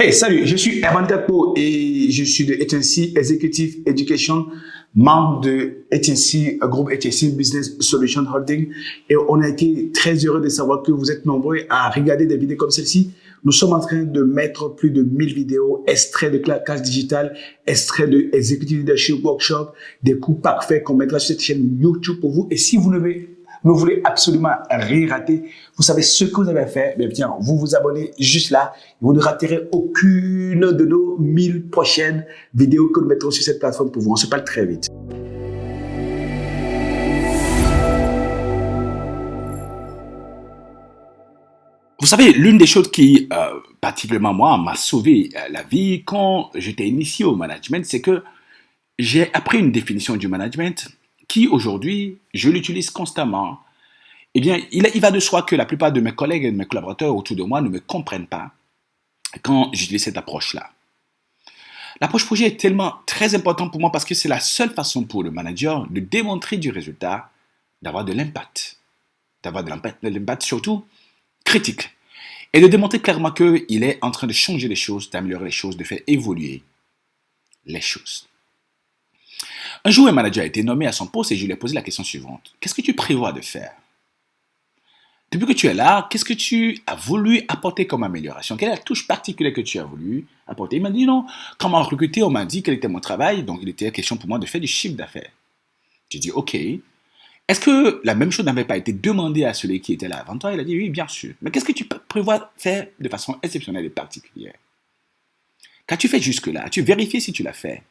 Hey, salut, je suis Herman Kakpo et je suis de HNC Executive Education, membre de HNC, groupe HNC Business Solution Holding. Et on a été très heureux de savoir que vous êtes nombreux à regarder des vidéos comme celle-ci. Nous sommes en train de mettre plus de 1000 vidéos, extraits de claquage digital, extraits de Executive Leadership Workshop, des cours parfaits qu'on mettra sur cette chaîne YouTube pour vous. Et si vous ne voulez absolument rien rater, vous savez ce que vous avez à faire, bien, vous vous abonnez juste là, et vous ne raterez aucune de nos 1000 prochaines vidéos que nous mettrons sur cette plateforme pour vous. On se parle très vite. Vous savez, l'une des choses qui, particulièrement moi, m'a sauvé la vie quand j'étais initié au management, c'est que j'ai appris une définition du management qui, aujourd'hui, je l'utilise constamment. Eh bien, il va de soi que la plupart de mes collègues et de mes collaborateurs autour de moi ne me comprennent pas quand j'utilise cette approche-là. L'approche projet est tellement très importante pour moi parce que c'est la seule façon pour le manager de démontrer du résultat, d'avoir de l'impact. D'avoir de l'impact surtout critique. Et de démontrer clairement qu'il est en train de changer les choses, d'améliorer les choses, de faire évoluer les choses. Un jour, un manager a été nommé à son poste et je lui ai posé la question suivante. Qu'est-ce que tu prévois de faire? Depuis que tu es là, qu'est-ce que tu as voulu apporter comme amélioration? Quelle est la touche particulière que tu as voulu apporter? Il m'a dit non. Quand on m'a recruté, on m'a dit quel était mon travail, donc il était question pour moi de faire du chiffre d'affaires. J'ai dit ok. Est-ce que la même chose n'avait pas été demandée à celui qui était là avant toi? Il a dit oui, bien sûr. Mais qu'est-ce que tu prévois faire de façon exceptionnelle et particulière? Qu'as-tu fait jusque-là? As-tu vérifié si tu l'as fait?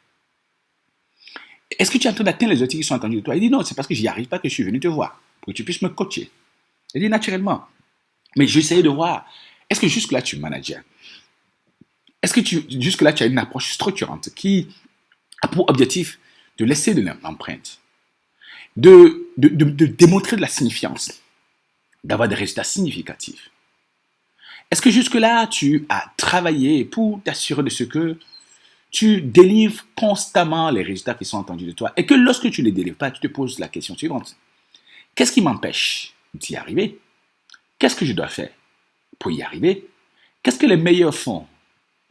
Est-ce que tu es en train d'atteindre les objectifs qui sont attendus de toi? Il dit non, c'est parce que j'y arrive pas que je suis venu te voir, pour que tu puisses me coacher. Il dit naturellement. Mais j'essayais de voir, est-ce que jusque-là tu manages? Est-ce que jusque-là tu as une approche structurante qui a pour objectif de laisser de l'empreinte, de démontrer de la signifiance, d'avoir des résultats significatifs? Est-ce que jusque-là tu as travaillé pour t'assurer de ce que tu délivres constamment les résultats qui sont attendus de toi et que lorsque tu ne les délivres pas, tu te poses la question suivante. Qu'est-ce qui m'empêche d'y arriver? Qu'est-ce que je dois faire pour y arriver? Qu'est-ce que les meilleurs font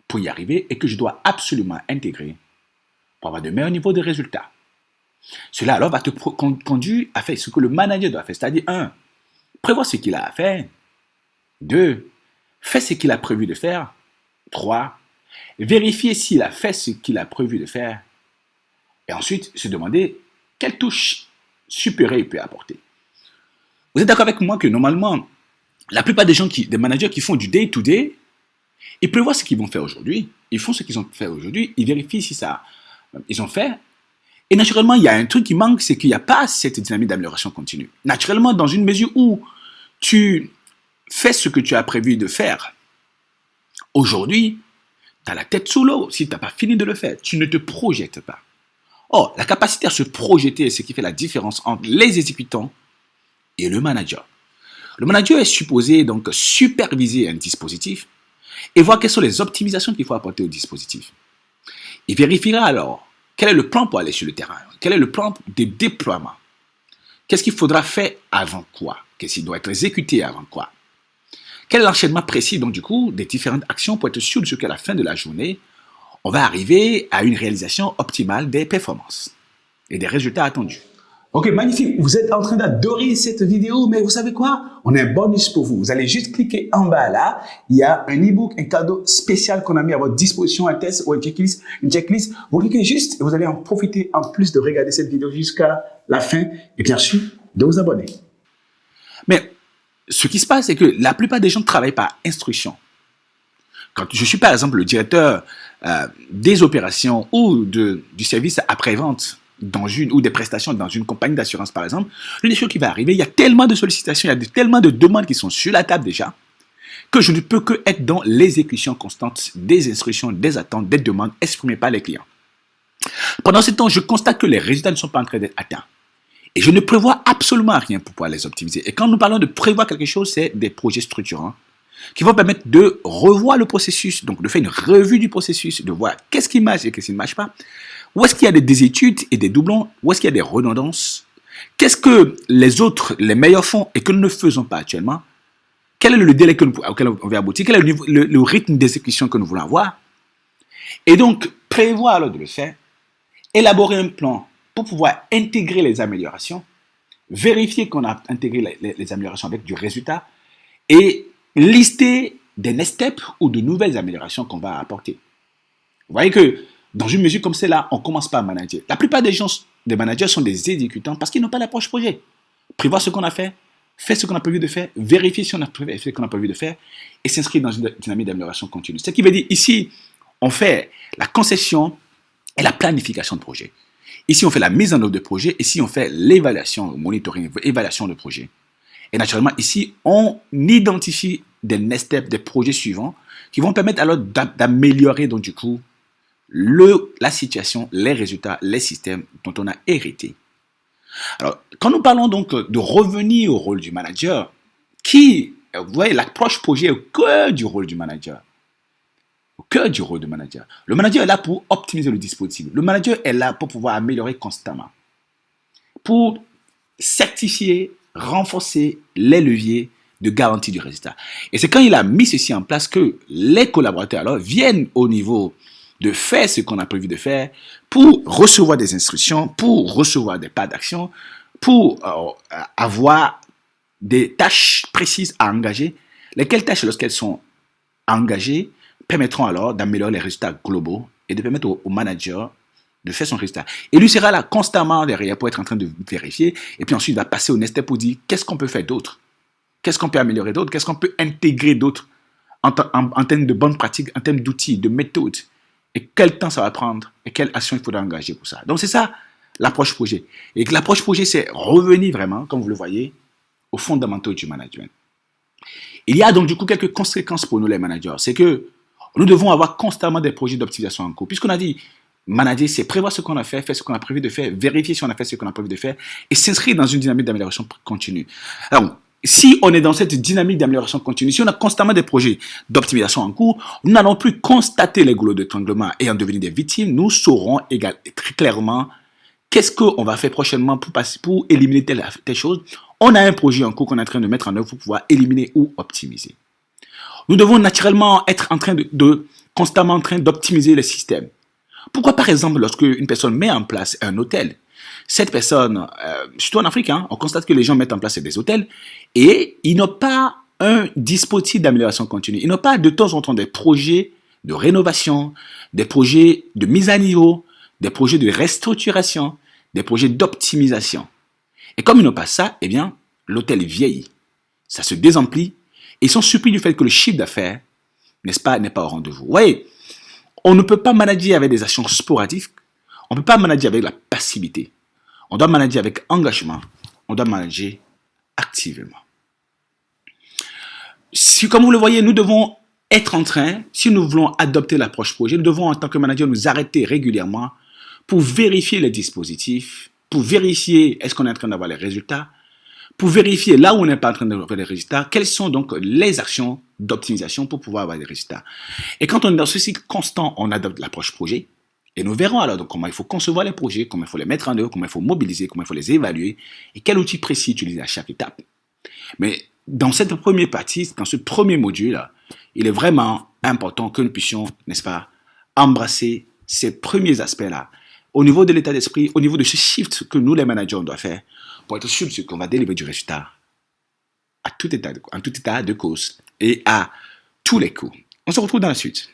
pour y arriver et que je dois absolument intégrer pour avoir de meilleurs niveaux de résultats? Cela alors va te conduire à faire ce que le manager doit faire, c'est-à-dire 1. Prévoir ce qu'il a à faire. 2. Faire ce qu'il a prévu de faire. 3. Vérifier s'il a fait ce qu'il a prévu de faire. Et ensuite, se demander quelle touche supérieure il peut apporter. Vous êtes d'accord avec moi que normalement, la plupart des managers qui font du day-to-day, ils prévoient ce qu'ils vont faire aujourd'hui. Ils font ce qu'ils ont fait aujourd'hui. Ils vérifient si ils ont fait. Et naturellement, il y a un truc qui manque, c'est qu'il n'y a pas cette dynamique d'amélioration continue. Naturellement, dans une mesure où tu fais ce que tu as prévu de faire, aujourd'hui, tu as la tête sous l'eau. Si tu n'as pas fini de le faire, tu ne te projettes pas. Or, la capacité à se projeter est ce qui fait la différence entre les exécutants et le manager. Le manager est supposé donc superviser un dispositif et voir quelles sont les optimisations qu'il faut apporter au dispositif. Il vérifiera alors quel est le plan pour aller sur le terrain, quel est le plan de déploiement, qu'est-ce qu'il faudra faire avant quoi, qu'est-ce qui doit être exécuté avant quoi. Quel est l'enchaînement précis, donc, du coup, des différentes actions pour être sûr de ce qu'à la fin de la journée, on va arriver à une réalisation optimale des performances et des résultats attendus. Ok, magnifique. Vous êtes en train d'adorer cette vidéo, mais vous savez quoi? On a un bonus pour vous. Vous allez juste cliquer en bas là. Il y a un e-book, un cadeau spécial qu'on a mis à votre disposition, un test ou une checklist. Vous cliquez juste et vous allez en profiter en plus de regarder cette vidéo jusqu'à la fin et bien sûr de vous abonner. Mais ce qui se passe, c'est que la plupart des gens travaillent par instruction. Quand je suis par exemple le directeur des opérations ou du service après-vente ou des prestations dans une compagnie d'assurance par exemple, l'une des choses qui va arriver, il y a tellement de sollicitations, il y a tellement de demandes qui sont sur la table déjà, que je ne peux que être dans l'exécution constante des instructions, des attentes, des demandes exprimées par les clients. Pendant ce temps, je constate que les résultats ne sont pas en train d'être atteints. Et je ne prévois absolument rien pour pouvoir les optimiser. Et quand nous parlons de prévoir quelque chose, c'est des projets structurants qui vont permettre de revoir le processus, donc de faire une revue du processus, de voir qu'est-ce qui marche et qu'est-ce qui ne marche pas, où est-ce qu'il y a des désétudes et des doublons, où est-ce qu'il y a des redondances, qu'est-ce que les autres, les meilleurs font et que nous ne faisons pas actuellement, quel est le délai auquel on veut aboutir, quel est le rythme d'exécution que nous voulons avoir. Et donc, prévoir alors de le faire, élaborer un plan pour pouvoir intégrer les améliorations, vérifier qu'on a intégré les améliorations avec du résultat et lister des next steps ou de nouvelles améliorations qu'on va apporter. Vous voyez que dans une mesure comme celle-là, on ne commence pas à manager. La plupart des managers sont des exécutants parce qu'ils n'ont pas l'approche projet. Prévoir ce qu'on a fait, faire ce qu'on a prévu de faire, vérifier si on a fait ce qu'on a prévu de faire et s'inscrire dans une dynamique d'amélioration continue. Ce qui veut dire ici, on fait la conception et la planification de projet. Ici, on fait la mise en œuvre de projet. Ici, on fait l'évaluation, le monitoring, évaluation de projet. Et naturellement, ici, on identifie des next steps, des projets suivants qui vont permettre alors d'améliorer donc du coup la situation, les résultats, les systèmes dont on a hérité. Alors, quand nous parlons donc de revenir au rôle du manager, vous voyez, l'approche projet est au cœur du rôle du manager. Au cœur du rôle du manager. Le manager est là pour optimiser le dispositif. Le manager est là pour pouvoir améliorer constamment. Pour certifier, renforcer les leviers de garantie du résultat. Et c'est quand il a mis ceci en place que les collaborateurs alors viennent au niveau de faire ce qu'on a prévu de faire pour recevoir des instructions, pour recevoir des pas d'action, pour avoir des tâches précises à engager, lesquelles tâches, lorsqu'elles sont engagées, permettront alors d'améliorer les résultats globaux et de permettre au manager de faire son résultat. Et lui sera là constamment derrière pour être en train de vérifier et puis ensuite il va passer au next step pour dire qu'est-ce qu'on peut faire d'autre, qu'est-ce qu'on peut améliorer d'autre, qu'est-ce qu'on peut intégrer d'autre en termes de bonnes pratiques, en termes d'outils, de méthodes et quel temps ça va prendre et quelle action il faudra engager pour ça. Donc c'est ça l'approche projet. Et l'approche projet, c'est revenir vraiment, comme vous le voyez, aux fondamentaux du management. Il y a donc du coup quelques conséquences pour nous les managers. C'est que nous devons avoir constamment des projets d'optimisation en cours. Puisqu'on a dit, manager, c'est prévoir ce qu'on a fait, faire ce qu'on a prévu de faire, vérifier si on a fait ce qu'on a prévu de faire et s'inscrire dans une dynamique d'amélioration continue. Alors, si on est dans cette dynamique d'amélioration continue, si on a constamment des projets d'optimisation en cours, nous n'allons plus constater les goulots d'étranglement et en devenir des victimes. Nous saurons très clairement qu'est-ce qu'on va faire prochainement pour éliminer telle chose. On a un projet en cours qu'on est en train de mettre en œuvre pour pouvoir éliminer ou optimiser. Nous devons naturellement être en train constamment en train d'optimiser le système. Pourquoi, par exemple, lorsque une personne met en place un hôtel, cette personne, surtout en Afrique, on constate que les gens mettent en place des hôtels et ils n'ont pas un dispositif d'amélioration continue. Ils n'ont pas de temps en temps des projets de rénovation, des projets de mise à niveau, des projets de restructuration, des projets d'optimisation. Et comme ils n'ont pas ça, eh bien, l'hôtel vieillit, ça se désemplit. Et ils sont surpris du fait que le chiffre d'affaires, n'est-ce pas, n'est pas au rendez-vous. Vous voyez, on ne peut pas manager avec des actions sporadiques. On ne peut pas manager avec la passivité. On doit manager avec engagement. On doit manager activement. Si, comme vous le voyez, nous devons être en train, si nous voulons adopter l'approche projet, nous devons en tant que manager nous arrêter régulièrement pour vérifier les dispositifs, pour vérifier est-ce qu'on est en train d'avoir les résultats, pour vérifier là où on n'est pas en train d'avoir les résultats, quelles sont donc les actions d'optimisation pour pouvoir avoir des résultats. Et quand on est dans ce cycle constant, on adopte l'approche projet et nous verrons alors donc comment il faut concevoir les projets, comment il faut les mettre en œuvre, comment il faut mobiliser, comment il faut les évaluer et quel outil précis utiliser à chaque étape. Mais dans cette première partie, dans ce premier module, il est vraiment important que nous puissions, n'est-ce pas, embrasser ces premiers aspects-là au niveau de l'état d'esprit, au niveau de ce shift que nous, les managers, on doit faire pour être sûr qu'on va délivrer du résultat en tout état de cause et à tous les coups. On se retrouve dans la suite.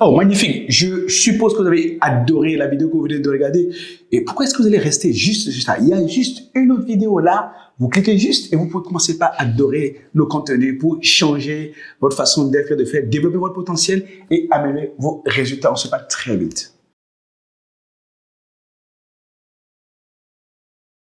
Oh, magnifique. Je suppose que vous avez adoré la vidéo que vous venez de regarder. Et pourquoi est-ce que vous allez rester juste sur ça? Il y a juste une autre vidéo là. Vous cliquez juste et vous pouvez commencer par adorer nos contenus pour changer votre façon d'être et de faire, développer votre potentiel et améliorer vos résultats. On se parle très vite.